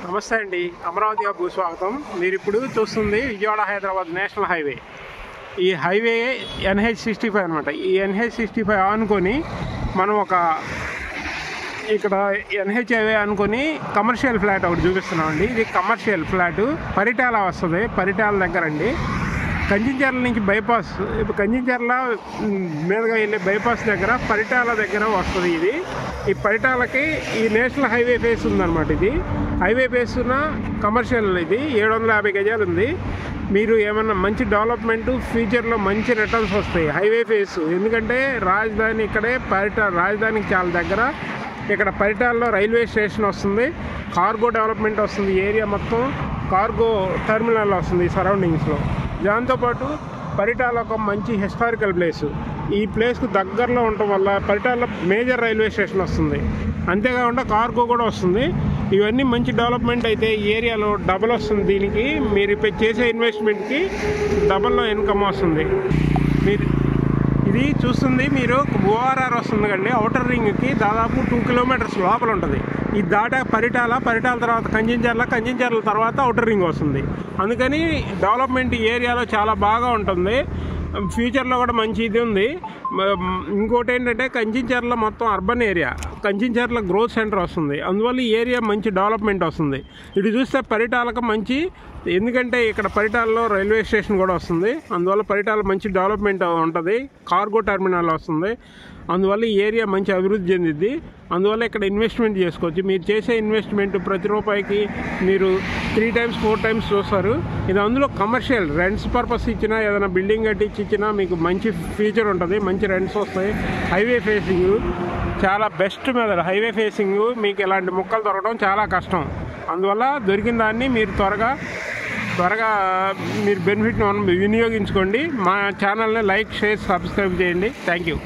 నమస్తే అండి, అమరావతి హబ్కు స్వాగతం. మీరు ఇప్పుడు చూస్తుంది విజయవాడ హైదరాబాద్ నేషనల్ హైవే. ఈ హైవే NH65 అనమాట. ఈ NH65 అనుకొని మనం ఇక్కడ NH హైవే అనుకొని కమర్షియల్ ఫ్లాట్ ఒకటి చూపిస్తున్నామండి. ఇది కమర్షియల్ ఫ్లాట్ పరిటాల వస్తుంది, పరిటాల దగ్గర అండి. కంచిచర్ల నుంచి బైపాస్, ఇప్పుడు కంచిచర్ల మీదుగా వెళ్ళే బైపాస్ దగ్గర పరిటాల దగ్గర వస్తుంది. ఈ పరిటాలకి ఈ నేషనల్ హైవే ఫేస్ ఉందన్నమాట. ఇది హైవే ఫేస్ ఉన్న కమర్షియల్, ఇది 750 గజాలు ఉంది. మీరు ఏమన్నా మంచి డెవలప్మెంట్ ఫ్యూచర్లో మంచి రిటర్న్స్ వస్తాయి హైవే ఫేస్. ఎందుకంటే రాజధాని ఇక్కడే, రాజధానికి చాలా దగ్గర. ఇక్కడ పరిటాలలో రైల్వే స్టేషన్ వస్తుంది, కార్గో డెవలప్మెంట్ వస్తుంది, ఏరియా మొత్తం కార్గో టెర్మినల్ వస్తుంది ఈ సరౌండింగ్స్లో. దాంతోపాటు పరిటాల ఒక మంచి హిస్టారికల్ ప్లేసు. ఈ ప్లేస్కు దగ్గరలో ఉండటం వల్ల పరిటాల మేజర్ రైల్వే స్టేషన్ వస్తుంది, అంతేకాకుండా కార్గో కూడా వస్తుంది. ఇవన్నీ మంచి డెవలప్మెంట్ అయితే ఈ ఏరియాలో డబల్ వస్తుంది. దీనికి మీరు ఇప్పుడు చేసే ఇన్వెస్ట్మెంట్కి డబల్లో ఇన్కమ్ వస్తుంది. ఇది చూస్తుంది మీరు ORR వస్తుంది కండి. అవుటర్ రింగ్కి దాదాపు 2 కిలోమీటర్స్ లోపల ఉంటుంది. ఇది దాటా పరిటాల తర్వాత కంచిచర్ల తర్వాత అవుటర్ రింగ్ వస్తుంది. అందుకని డెవలప్మెంట్ ఈ ఏరియాలో చాలా బాగా ఉంటుంది. ఫ్యూచర్లో కూడా మంచి ఇది ఉంది. ఇంకోటి ఏంటంటే కంచిచర్ల మొత్తం urban area, Kanchicherla growth centre వస్తుంది. అందువల్ల ఈ ఏరియా మంచి డెవలప్మెంట్ వస్తుంది. ఇటు చూస్తే పరిటాలకు మంచి, ఎందుకంటే ఇక్కడ పరిటాలలో రైల్వే స్టేషన్ కూడా వస్తుంది. అందువల్ల పరిటాల మంచి డెవలప్మెంట్ ఉంటుంది, కార్గో టెర్మినల్ వస్తుంది. అందువల్ల ఈ ఏరియా మంచి అభివృద్ధి చెందిద్ది. అందువల్ల ఇక్కడ ఇన్వెస్ట్మెంట్ చేసుకోవచ్చు. మీరు చేసే ఇన్వెస్ట్మెంట్ ప్రతి రూపాయికి మీరు 3 times 4 times చూస్తారు. ఇది అందులో కమర్షియల్ రెంట్స్ పర్పస్ ఇచ్చినా, ఏదైనా బిల్డింగ్ కట్టించి ఇచ్చినా మీకు మంచి ఫ్యూచర్ ఉంటుంది, మంచి రెంట్స్ వస్తాయి. హైవే ఫేసింగ్ చాలా బెస్ట్ మెథడ్. హైవే ఫేసింగ్ మీకు ఇలాంటి ముక్కలు దొరకడం చాలా కష్టం. అందువల్ల దొరికిన దాన్ని మీరు త్వరగా మీరు బెనిఫిట్ని వినియోగించుకోండి. మా ఛానల్ని లైక్, షేర్, సబ్స్క్రైబ్ చేయండి. Thank you.